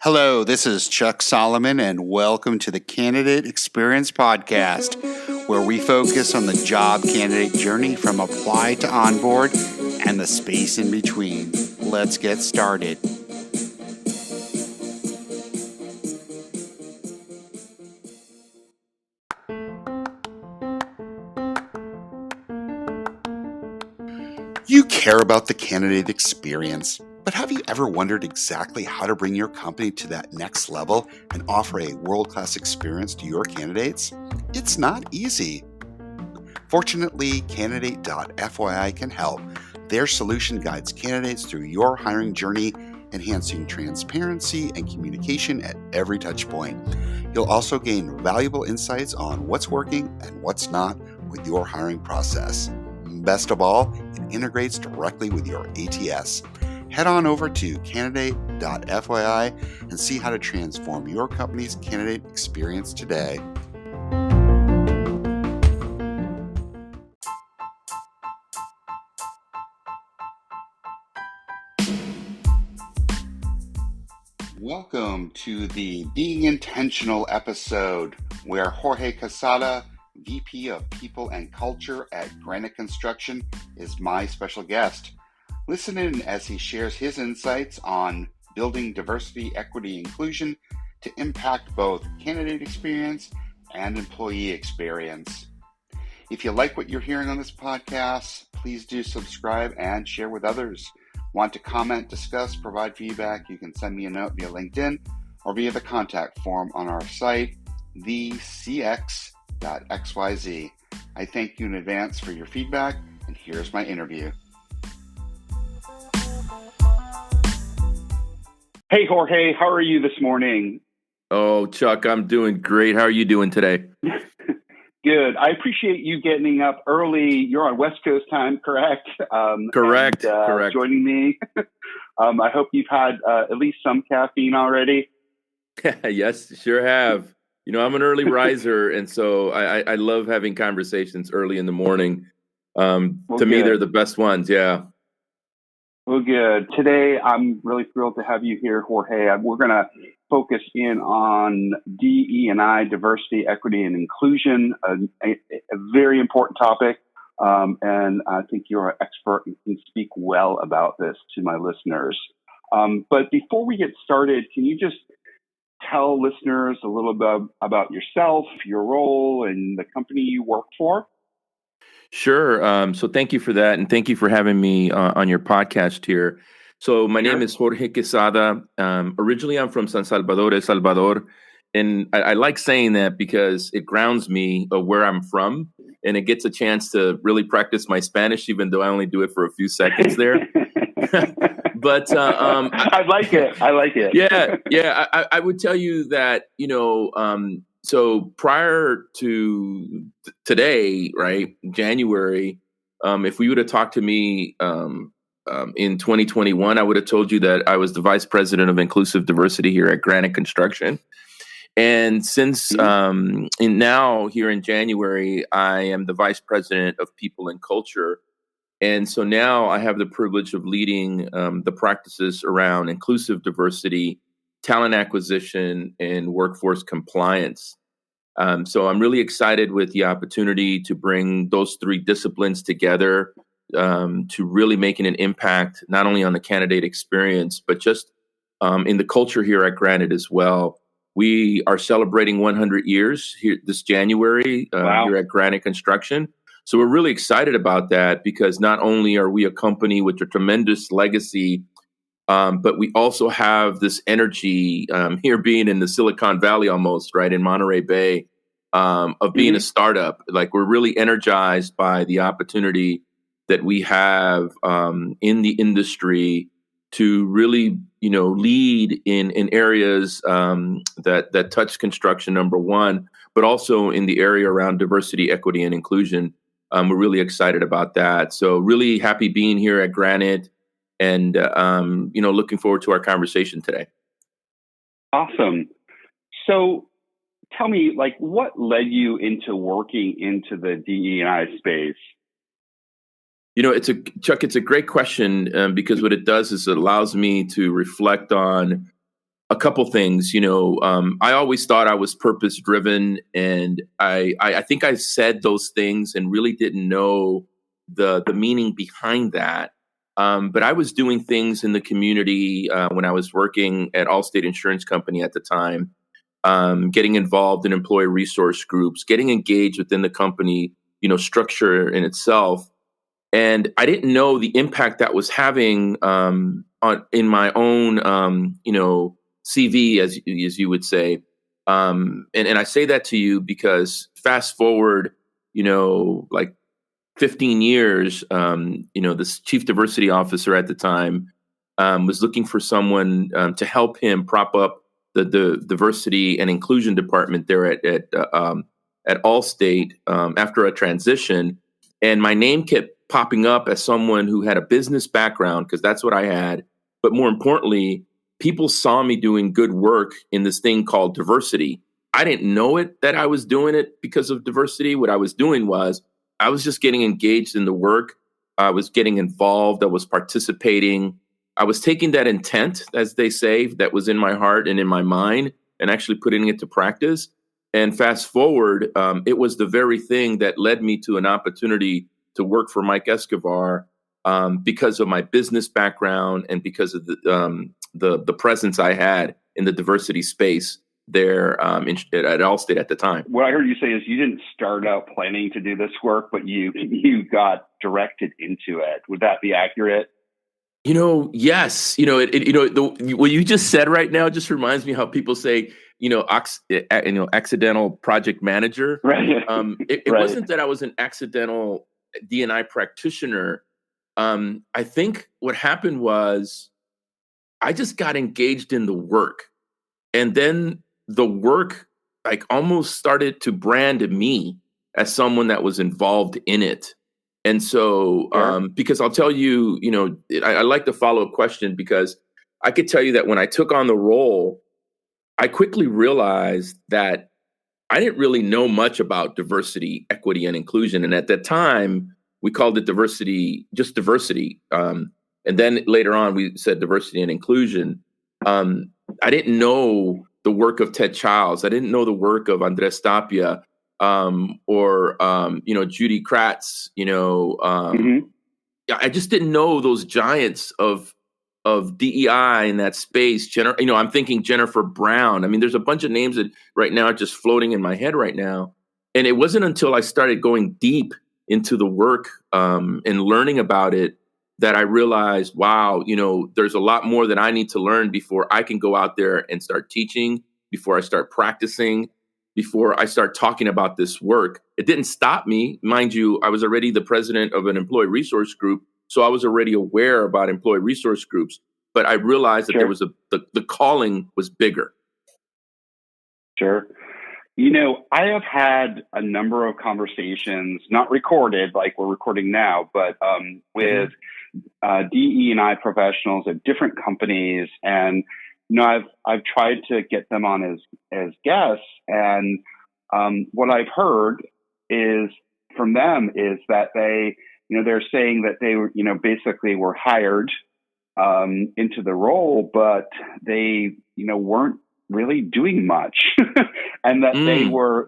Hello, this is Chuck Solomon, and welcome to the Candidate Experience Podcast, where we focus on the job candidate journey from apply to onboard and the space in between. Let's get started. You care about the candidate experience, but have you ever wondered exactly how to bring your company to that next level and offer a world-class experience to your candidates? It's not easy. Fortunately, Candidate.fyi can help. Their solution guides candidates through your hiring journey, enhancing transparency and communication at every touch point. You'll also gain valuable insights on what's working and what's not with your hiring process. Best of all, it integrates directly with your ATS. Head on over to Candidate.fyi and see how to transform your company's candidate experience today. Welcome to the Being Intentional episode, where Jorge Quezada, VP of People and Culture at Granite Construction, is my special guest. Listen in as he shares his insights on building diversity, equity, inclusion to impact both candidate experience and employee experience. If you like what you're hearing on this podcast, please do subscribe and share with others. Want to comment, discuss, provide feedback, you can send me a note via LinkedIn or via the contact form on our site, thecx.xyz. I thank you in advance for your feedback, and here's my interview. Hey, Jorge, how are you this morning? Oh, Chuck, I'm doing great. How are you doing today? Good. I appreciate you getting up early. You're on West Coast time, correct? Correct. Joining me. I hope you've had at least some caffeine already. Yes, sure have. You know, I'm an early riser, and so I love having conversations early in the morning. To me, they're the best ones. Yeah. Well, good. Today, I'm really thrilled to have you here, Jorge. We're going to focus in on DE&I, diversity, equity, and inclusion, a very important topic. And I think you're an expert and can speak well about this to my listeners. But before we get started, can you just tell listeners a little bit about yourself, your role, and the company you work for? Sure. So thank you for that. And thank you for having me on your podcast here. So my name is Jorge Quezada. Originally, I'm from San Salvador, El Salvador. And I like saying that because it grounds me of where I'm from. And it gets a chance to really practice my Spanish, even though I only do it for a few seconds there. But I like it. Yeah. I would tell you that, so prior to today, right, January, if we would have talked to me in 2021, I would have told you that I was the vice president of inclusive diversity here at Granite Construction. And since now here in January, I am the vice president of people and culture. And so now I have the privilege of leading the practices around inclusive diversity, talent acquisition, and workforce compliance. So I'm really excited with the opportunity to bring those three disciplines together to really making an impact, not only on the candidate experience, but just in the culture here at Granite as well. We are celebrating 100 years here this January here at Granite Construction. So we're really excited about that because not only are we a company with a tremendous legacy, but we also have this energy here being in the Silicon Valley almost, right, in Monterey Bay, of being a startup. Like we're really energized by the opportunity that we have in the industry to really, lead in areas that touch construction, number one, but also in the area around diversity, equity, and inclusion. We're really excited about that. So really happy being here at Granite and, looking forward to our conversation today. Awesome. So tell me, what led you into working into the DE&I space? Chuck, it's a great question because what it does is it allows me to reflect on a couple things. I always thought I was purpose driven, and I think I said those things and really didn't know the meaning behind that. But I was doing things in the community when I was working at Allstate Insurance Company at the time, getting involved in employee resource groups, getting engaged within the company, structure in itself. And I didn't know the impact that was having in my own, CV, as you would say. And I say that to you because fast forward, like 15 years, this chief diversity officer at the time was looking for someone to help him prop up the diversity and inclusion department there at Allstate after a transition. And my name kept popping up as someone who had a business background, because that's what I had. But more importantly, people saw me doing good work in this thing called diversity. I didn't know it that I was doing it because of diversity. What I was doing was I was just getting engaged in the work. I was getting involved. I was participating. I was taking that intent, as they say, that was in my heart and in my mind, and actually putting it to practice. And fast forward, it was the very thing that led me to an opportunity to work for Mike Escobar because of my business background and because of the presence I had in the diversity space there at Allstate at the time. What I heard you say is you didn't start out planning to do this work, but you got directed into it. Would that be accurate? Yes. What you just said right now just reminds me how people say, accidental project manager. Right. It Right. wasn't that I was an accidental D&I practitioner. I think what happened was I just got engaged in the work, and then the work like almost started to brand me as someone that was involved in it. And so, because I'll tell you, I like the follow-up question, because I could tell you that when I took on the role, I quickly realized that I didn't really know much about diversity, equity, and inclusion. And at that time, we called it diversity, just diversity. And then later on, we said diversity and inclusion. I didn't know the work of Ted Childs. I didn't know the work of Andres Tapia or Judy Kratz. I just didn't know those giants of DEI in that space. I'm thinking Jennifer Brown. I mean, there's a bunch of names that right now are just floating in my head right now. And it wasn't until I started going deep into the work and learning about it that I realized, wow, there's a lot more that I need to learn before I can go out there and start teaching, before I start practicing, before I start talking about this work. It didn't stop me. Mind you, I was already the president of an employee resource group, so I was already aware about employee resource groups. But I realized that there was the calling was bigger. Sure. I have had a number of conversations, not recorded like we're recording now, but with DE&I professionals at different companies, and I've tried to get them on as guests, and what I've heard is from them is that they're saying that they were basically were hired into the role, but they weren't really doing much, and that they were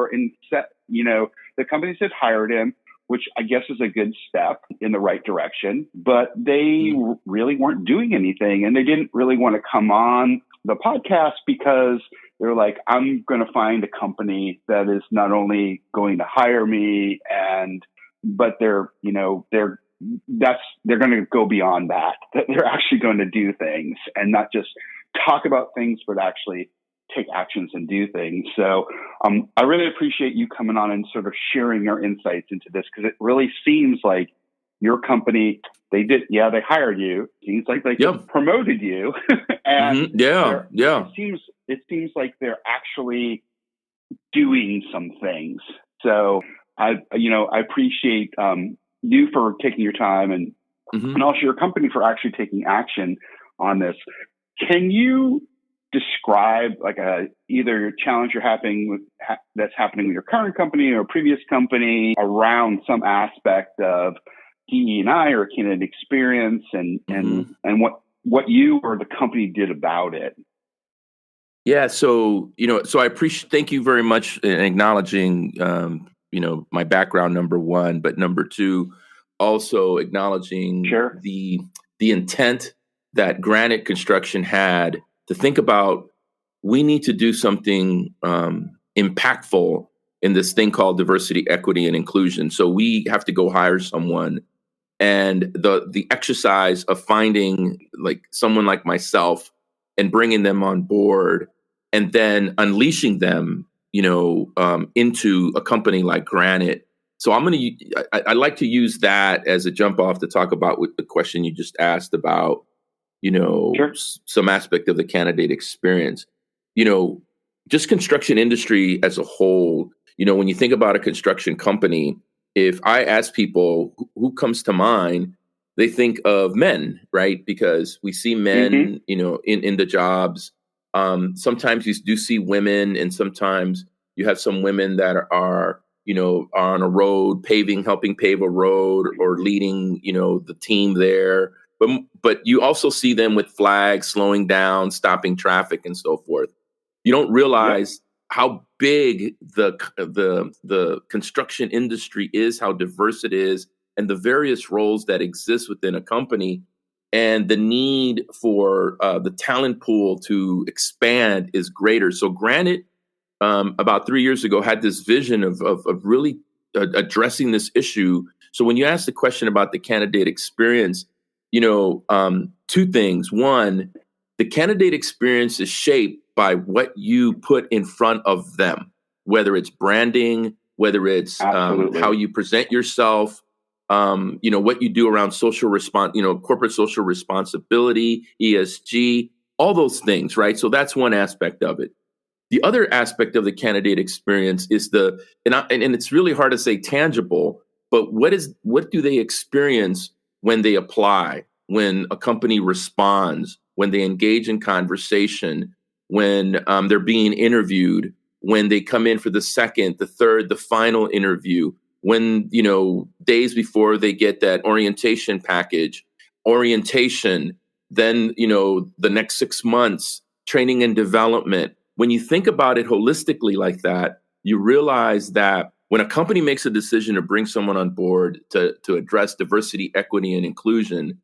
in set. The companies had hired him, which I guess is a good step in the right direction, but they really weren't doing anything, and they didn't really want to come on the podcast because they're like, I'm going to find a company that is not only going to hire me, but they're going to go beyond that they're actually going to do things and not just talk about things, but actually take actions and do things. So I really appreciate you coming on and sort of sharing your insights into this, because it really seems like your company, they hired you. Seems like they just promoted you. And it seems like they're actually doing some things. So I appreciate you for taking your time and also your company for actually taking action on this. Can you describe like either a challenge that's happening with your current company or previous company around some aspect of DE&I or candidate experience and what what you or the company did about it. Yeah, so so I appreciate. Thank you very much in acknowledging, my background, number one, but number two, also acknowledging Sure. the intent that Granite Construction had to think about. We need to do something impactful in this thing called diversity, equity, and inclusion. So we have to go hire someone, and the exercise of finding like someone like myself and bringing them on board and then unleashing them into a company like Granite. So I like to use that as a jump off to talk about the question you just asked about Sure. some aspect of the candidate experience. Just construction industry as a whole. When you think about a construction company, if I ask people who comes to mind, they think of men, right? Because we see men, in the jobs. Sometimes you do see women, and sometimes you have some women that are on a road, helping pave a road, or leading, the team there. But you also see them with flags, slowing down, stopping traffic, and so forth. You don't realize how big the construction industry is, how diverse it is, and the various roles that exist within a company, and the need for the talent pool to expand is greater. So Granite, about 3 years ago, had this vision of really addressing this issue. So when you ask the question about the candidate experience, two things. One, the candidate experience is shaped by what you put in front of them, whether it's branding, whether it's how you present yourself, what you do around corporate social responsibility, ESG, all those things, right? So that's one aspect of it. The other aspect of the candidate experience is and it's really hard to say tangible, but what do they experience when they apply, when a company responds, when they engage in conversation, when they're being interviewed, when they come in for the second, the third, the final interview, when, days before they get that orientation package, then, the next 6 months, training and development. When you think about it holistically like that, you realize that when a company makes a decision to bring someone on board to address diversity, equity, and inclusion,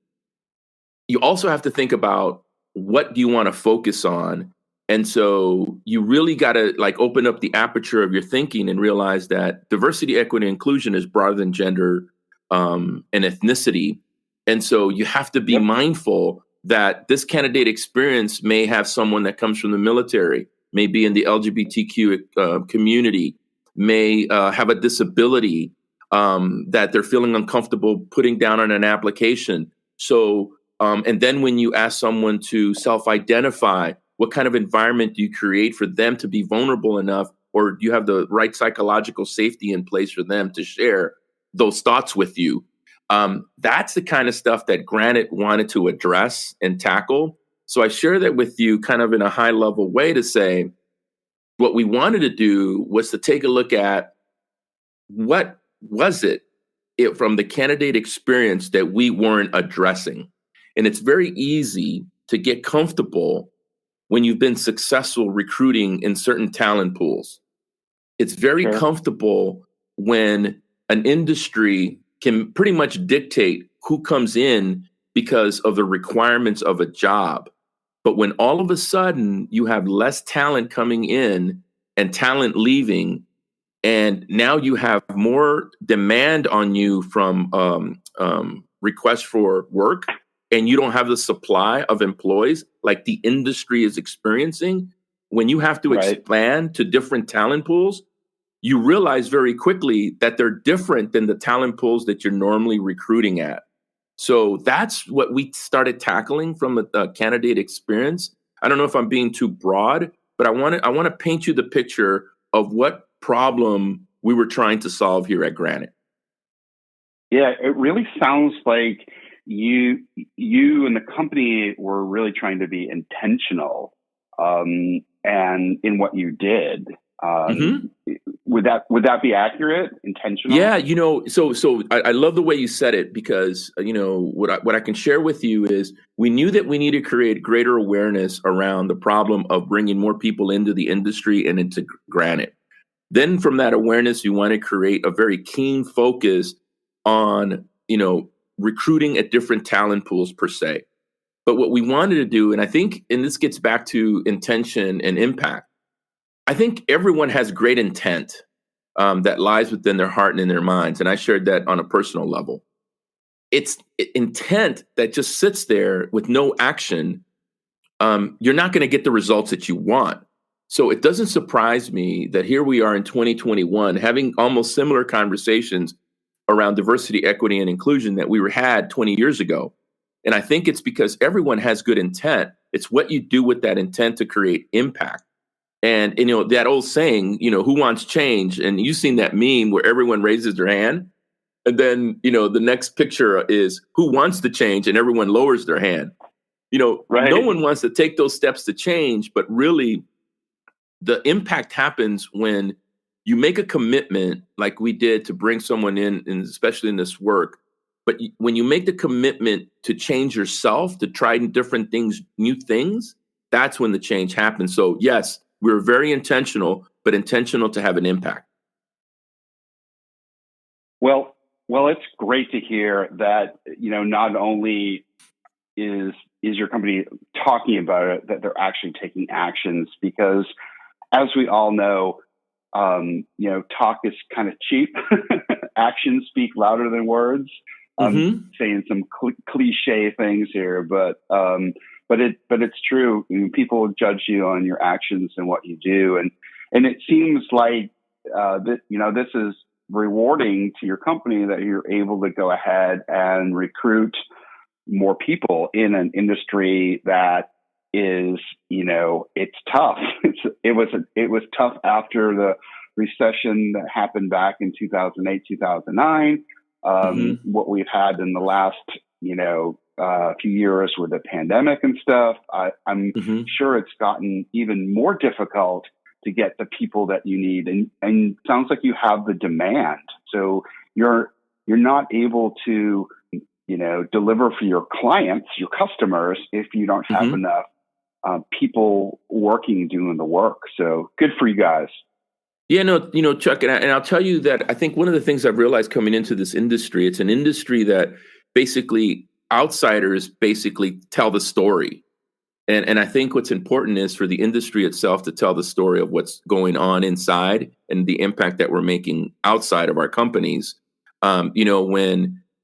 you also have to think about what do you want to focus on. And so you really got to open up the aperture of your thinking and realize that diversity, equity, and inclusion is broader than gender and ethnicity. And so you have to be mindful that this candidate experience may have someone that comes from the military, may be in the LGBTQ community, may have a disability that they're feeling uncomfortable putting down on an application. So, and then when you ask someone to self-identify, what kind of environment do you create for them to be vulnerable enough, or do you have the right psychological safety in place for them to share those thoughts with you? That's the kind of stuff that Granite wanted to address and tackle. So I share that with you kind of in a high level way to say, what we wanted to do was to take a look at what was it from the candidate experience that we weren't addressing. And it's very easy to get comfortable when you've been successful recruiting in certain talent pools. It's very comfortable when an industry can pretty much dictate who comes in because of the requirements of a job. But when all of a sudden you have less talent coming in and talent leaving, and now you have more demand on you from requests for work, and you don't have the supply of employees like the industry is experiencing, when you have to expand to different talent pools, you realize very quickly that they're different than the talent pools that you're normally recruiting at. So that's what we started tackling from a candidate experience. I don't know if I'm being too broad, but I want to paint you the picture of what problem we were trying to solve here at Granite. Yeah, it really sounds like you and the company were really trying to be intentional and in what you did. Would that be accurate? Intentional? Yeah, so I love the way you said it, because what I can share with you is we knew that we need to create greater awareness around the problem of bringing more people into the industry and into granite. Then from that awareness, you want to create a very keen focus on recruiting at different talent pools per se. But what we wanted to do, and I think, and this gets back to intention and impact, I think everyone has great intent that lies within their heart and in their minds. And I shared that on a personal level. It's intent that just sits there with no action. You're not going to get the results that you want. So it doesn't surprise me that here we are in 2021 having almost similar conversations around diversity, equity, and inclusion that we had 20 years ago. And I think it's because everyone has good intent. It's what you do with that intent to create impact. And, that old saying, who wants change? And you've seen that meme where everyone raises their hand. And then, the next picture is who wants to change, and everyone lowers their hand. Right. No one wants to take those steps to change, but really the impact happens when you make a commitment like we did to bring someone in, and especially in this work. But when you make the commitment to change yourself, to try different things, new things, that's when the change happens. So yes, we're very intentional, but intentional to have an impact. Well, it's great to hear that, not only is your company talking about it, that they're actually taking actions, because as we all know, talk is kind of cheap. Actions speak louder than words. I'm saying some cliche things here, but it's true. People judge you on your actions and what you do, and it seems like this is rewarding to your company that you're able to go ahead and recruit more people in an industry that is, it's tough. It was tough after the recession that happened back in 2008, 2009. What we've had in the last, few years with the pandemic and stuff, I'm sure it's gotten even more difficult to get the people that you need. And sounds like you have the demand. So you're not able to, deliver for your clients, your customers, if you don't have enough people working, doing the work. So good for you guys. Yeah, no, Chuck, and I'll tell you that I think one of the things I've realized coming into this industry, it's an industry that basically outsiders basically tell the story. And I think what's important is for the industry itself to tell the story of what's going on inside and the impact that we're making outside of our companies.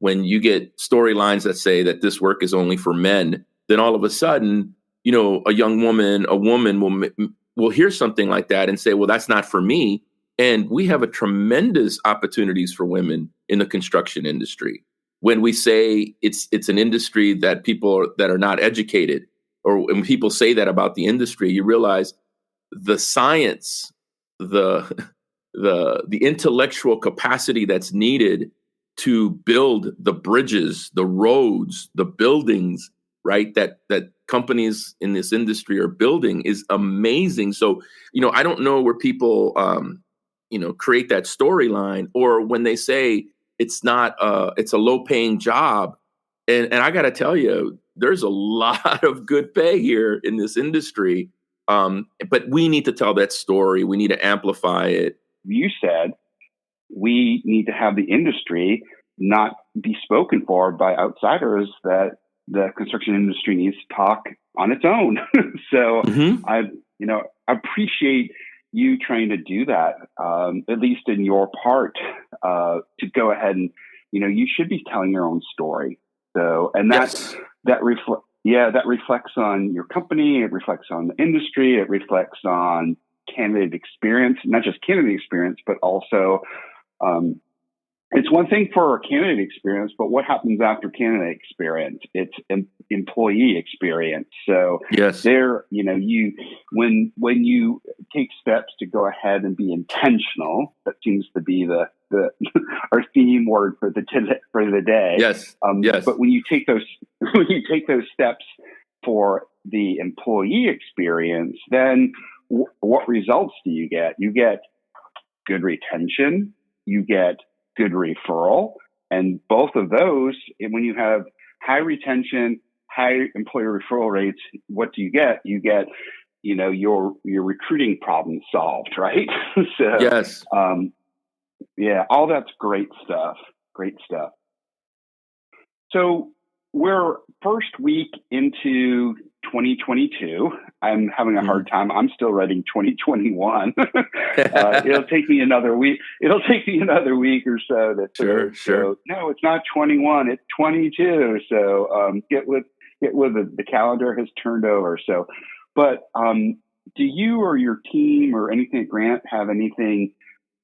When you get storylines that say that this work is only for men, then all of a sudden, a woman will hear something like that and say, well, that's not for me. And we have a tremendous opportunities for women in the construction industry. When we say it's an industry that that are not educated, or when people say that about the industry, you realize the science, the intellectual capacity that's needed to build the bridges, the roads, the buildings, right? That companies in this industry are building is amazing. So, I don't know where people, create that storyline, or when they say it's not, it's a low paying job. And I got to tell you, there's a lot of good pay here in this industry. But we need to tell that story. We need to amplify it. You said we need to have the industry not be spoken for by outsiders, that the construction industry needs to talk on its own. So I appreciate you trying to do that, at least in your part, to go ahead and, you should be telling your own story. So, and that reflects on your company. It reflects on the industry. It reflects on candidate experience, not just candidate experience, but also, it's one thing for candidate experience, but what happens after candidate experience? It's employee experience. So there, when you take steps to go ahead and be intentional, that seems to be the our theme word for the day. Yes. But when you take those steps for the employee experience, then what results do you get? You get good retention, you get good referral. And both of those, when you have high retention, high employer referral rates, what do you get? You get, your recruiting problem solved, right? So, Yes. yeah, all that's great stuff. Great stuff. So we're first week into 2022. I'm having a hard time. I'm still writing 2021. It'll take me another week. It'll take me another week or so to Sure. No, it's not 21. It's 22. So get with it. The calendar has turned over. So, but do you or your team or anything at Grant have anything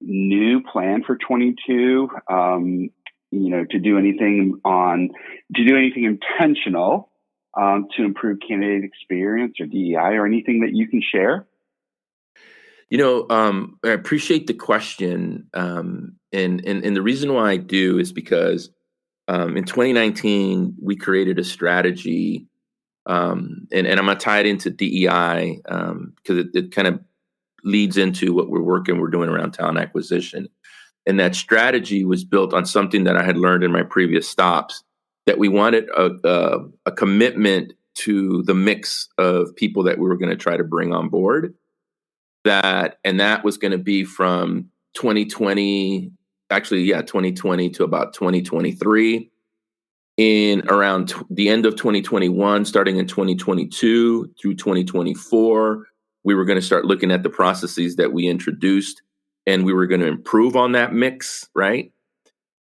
new planned for 22? To do anything intentional to improve candidate experience or DEI or anything that you can share? I appreciate the question. And the reason why I do is because in 2019, we created a strategy, and I'm going to tie it into DEI because it kind of leads into what we're doing around talent acquisition. And that strategy was built on something that I had learned in my previous stops, that we wanted a commitment to the mix of people that we were going to try to bring on board. That was going to be from 2020 to about 2023. In around the end of 2021, starting in 2022 through 2024, we were going to start looking at the processes that we introduced, and we were going to improve on that mix, right?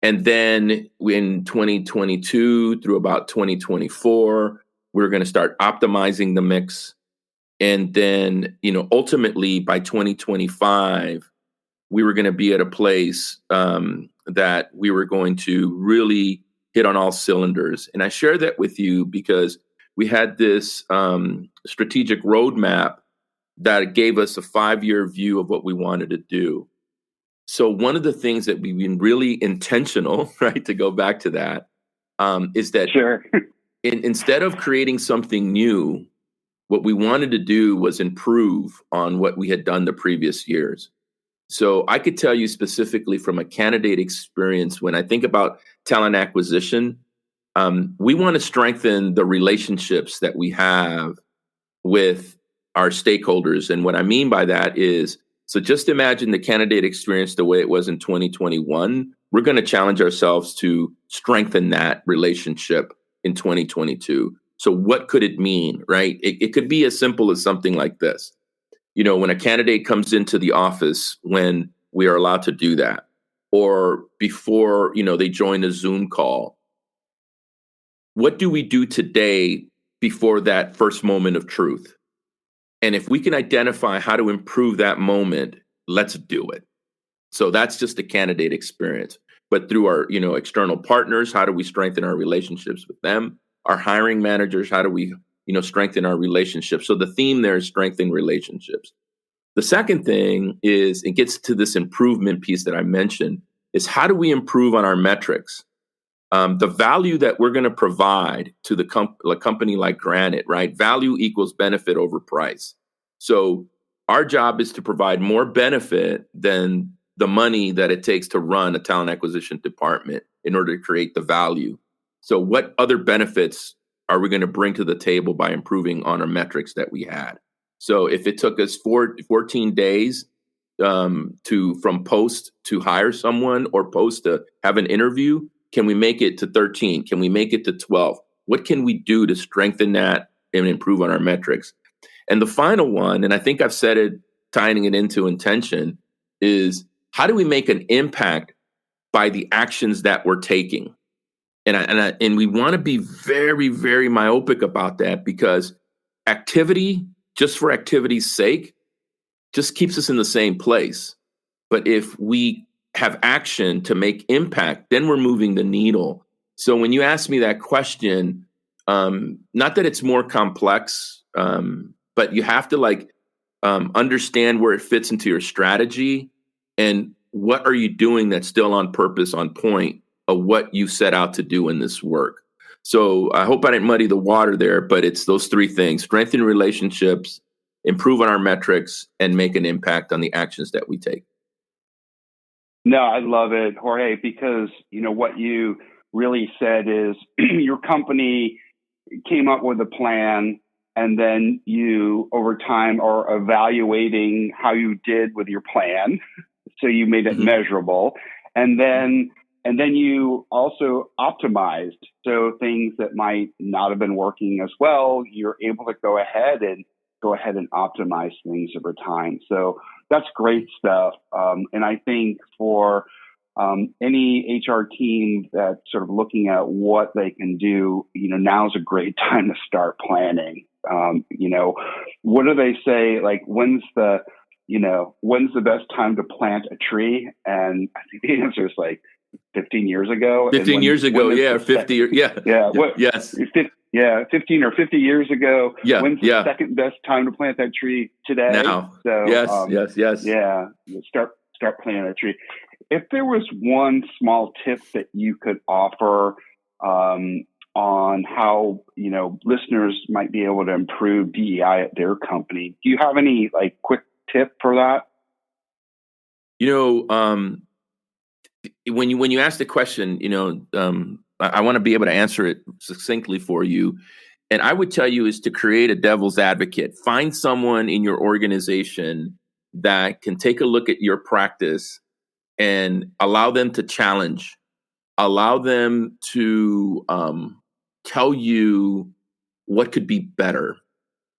And then in 2022 through about 2024, we were going to start optimizing the mix. And then, ultimately by 2025, we were going to be at a place that we were going to really hit on all cylinders. And I share that with you because we had this strategic roadmap that gave us a 5-year view of what we wanted to do. So one of the things that we've been really intentional, right, to go back to that, is that sure. Instead of creating something new, what we wanted to do was improve on what we had done the previous years. So I could tell you specifically from a candidate experience, when I think about talent acquisition, we want to strengthen the relationships that we have with our stakeholders. And what I mean by that is, so just imagine the candidate experience the way it was in 2021. We're going to challenge ourselves to strengthen that relationship in 2022. So what could it mean, right? It could be as simple as something like this. When a candidate comes into the office, when we are allowed to do that, or before, they join a Zoom call, what do we do today before that first moment of truth? And if we can identify how to improve that moment, let's do it. So that's just the candidate experience. But through our, external partners, how do we strengthen our relationships with them? Our hiring managers, how do we, strengthen our relationships? So the theme there is strengthening relationships. The second thing is, it gets to this improvement piece that I mentioned, is how do we improve on our metrics? The value that we're going to provide to a company like Granite, right? Value equals benefit over price. So our job is to provide more benefit than the money that it takes to run a talent acquisition department in order to create the value. So what other benefits are we going to bring to the table by improving on our metrics that we had? So if it took us 14 days from post to hire someone or post to have an interview, can we make it to 13? Can we make it to 12? What can we do to strengthen that and improve on our metrics? And the final one, and I think I've said it, tying it into intention, is how do we make an impact by the actions that we're taking? And we want to be very, very myopic about that, because activity, just for activity's sake, just keeps us in the same place. But if we have action to make impact, then we're moving the needle. So when you ask me that question, not that it's more complex, but you have to understand where it fits into your strategy and what are you doing that's still on purpose, on point of what you set out to do in this work. So I hope I didn't muddy the water there, but it's those three things: strengthen relationships, improve on our metrics, and make an impact on the actions that we take. No, I love it, Jorge, because what you really said is your company came up with a plan, and then you over time are evaluating how you did with your plan. So you made it measurable, and then you also optimized. So things that might not have been working as well, you're able to go ahead and optimize things over time. So that's great stuff. And I think for any HR team that's sort of looking at what they can do, now's a great time to start planning. What do they say? Like, when's the best time to plant a tree? And I think the answer is like 15 years ago. 15 years ago, yeah, 50 years, yeah. Yeah, yes. 15 or 50 years ago. Yeah, when's the second best time to plant that tree? Today. Now. So, yes. Yeah, start planting a tree. If there was one small tip that you could offer on how listeners might be able to improve DEI at their company, do you have any quick tip for that? When you ask the question, I want to be able to answer it succinctly for you. And I would tell you is to create a devil's advocate. Find someone in your organization that can take a look at your practice and allow them to challenge, allow them to tell you what could be better.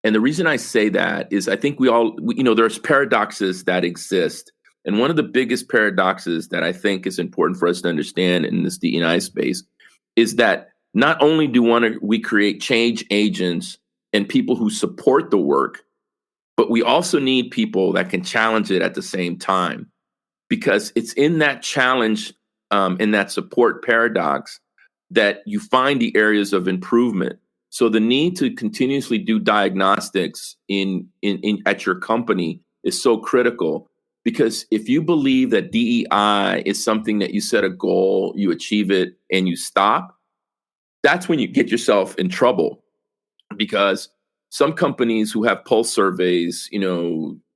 And the reason I say that is I think there's paradoxes that exist. And one of the biggest paradoxes that I think is important for us to understand in this DEI space is that not only do we create change agents and people who support the work, but we also need people that can challenge it at the same time. Because it's in that challenge, in that support paradox, that you find the areas of improvement. So the need to continuously do diagnostics at your company is so critical. Because if you believe that DEI is something that you set a goal, you achieve it, and you stop, that's when you get yourself in trouble. Because some companies who have pulse surveys,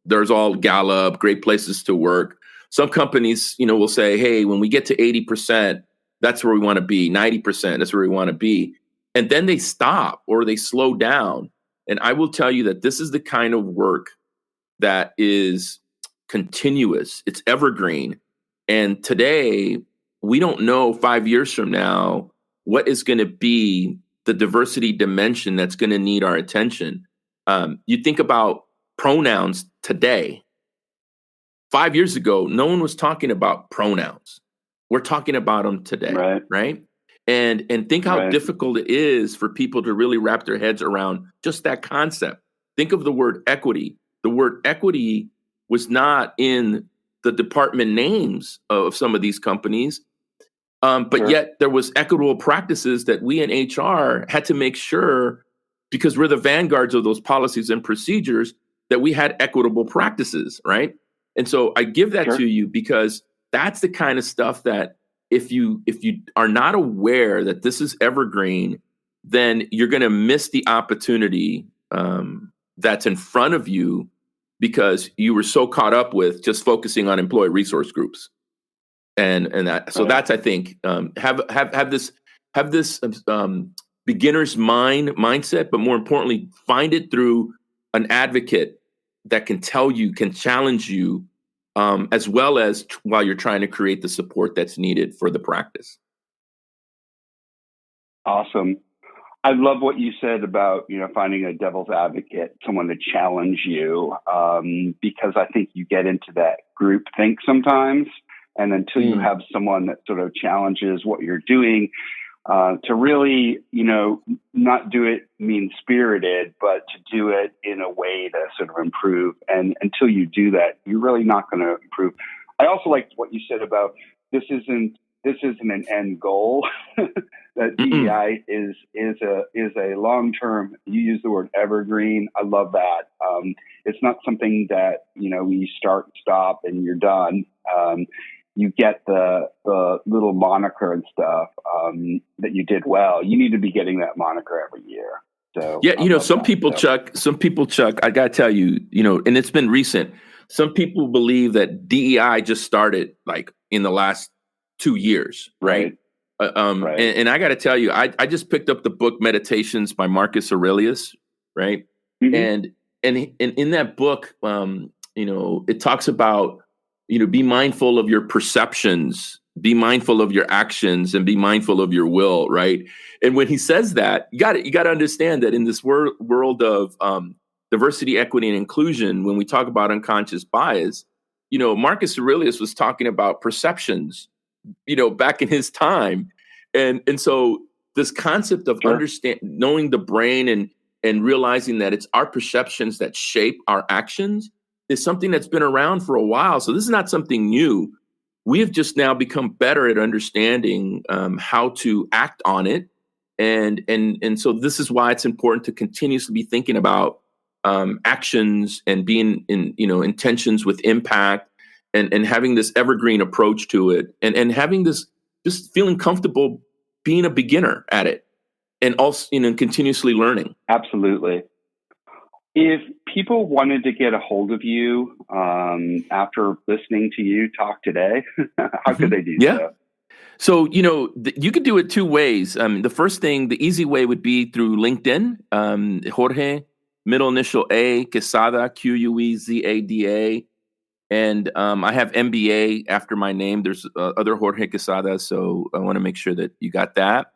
there's all Gallup, great places to work. Some companies, will say, hey, when we get to 80%, that's where we want to be. 90%, that's where we want to be. And then they stop or they slow down. And I will tell you that this is the kind of work that is continuous. It's evergreen. And today, we don't know 5 years from now what is going to be the diversity dimension that's going to need our attention. You think about pronouns today. 5 years ago, no one was talking about pronouns. We're talking about them today, right? And think how difficult it is for people to really wrap their heads around just that concept. Think of the word equity. The word equity was not in the department names of some of these companies, but yet there was equitable practices that we in HR had to make sure, because we're the vanguards of those policies and procedures, that we had equitable practices, right? And so I give that to you because that's the kind of stuff that if you are not aware that this is evergreen, then you're going to miss the opportunity that's in front of you because you were so caught up with just focusing on employee resource groups, and that. So that's, I think, have this beginner's mindset, but more importantly, find it through an advocate that can challenge you, as well as while you're trying to create the support that's needed for the practice. Awesome. I love what you said about, finding a devil's advocate, someone to challenge you, because I think you get into that group think sometimes. And until you have someone that sort of challenges what you're doing, to really, not do it mean-spirited, but to do it in a way to sort of improve. And until you do that, you're really not going to improve. I also liked what you said about this isn't an end goal. That DEI is a long-term. You use the word evergreen. I love that. It's not something that you start and stop and you're done. You get the little moniker and stuff that you did well. You need to be getting that moniker every year. So yeah, some people, Chuck, I gotta tell you, and it's been recent. some people believe that DEI just started like in the last 2 years, right? Right. And I got to tell you, I just picked up the book Meditations by Marcus Aurelius, right? Mm-hmm. And in that book, it talks about, be mindful of your perceptions, be mindful of your actions, and be mindful of your will, right? And when he says that, you got to understand that in this world of diversity, equity, and inclusion, when we talk about unconscious bias, Marcus Aurelius was talking about perceptions, back in his time. And so this concept of knowing the brain and realizing that it's our perceptions that shape our actions is something that's been around for a while. So this is not something new. We have just now become better at understanding how to act on it. And so this is why it's important to continuously be thinking about actions and being in, intentions with impact and having this evergreen approach to it and having this, just feeling comfortable being a beginner at it and also, continuously learning. Absolutely. If people wanted to get a hold of you after listening to you talk today, how could they do so? So, you could do it two ways. The first thing, the easy way would be through LinkedIn, Jorge, middle initial A, Quezada, Quezada. And I have MBA after my name. There's other Jorge Quezada, so I want to make sure that you got that.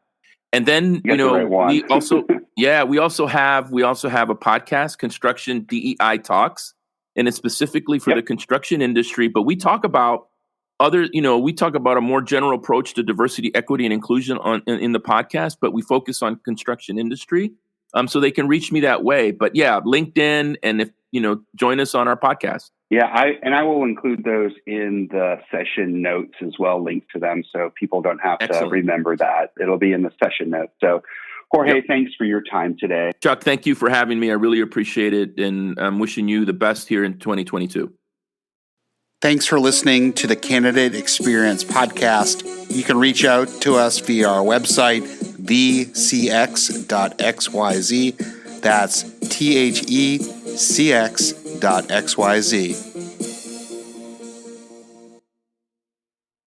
And then we also we also have a podcast, Construction DEI Talks, and it's specifically for the construction industry. But we talk about we talk about a more general approach to diversity, equity, and inclusion in the podcast. But we focus on construction industry, so they can reach me that way. But LinkedIn, and if join us on our podcast. Yeah, I will include those in the session notes as well, linked to them, so people don't have to remember that. It'll be in the session notes. So, Jorge, thanks for your time today. Chuck, thank you for having me. I really appreciate it, and I'm wishing you the best here in 2022. Thanks for listening to the Candidate Experience Podcast. You can reach out to us via our website, thecx.xyz. That's thecx.xyz.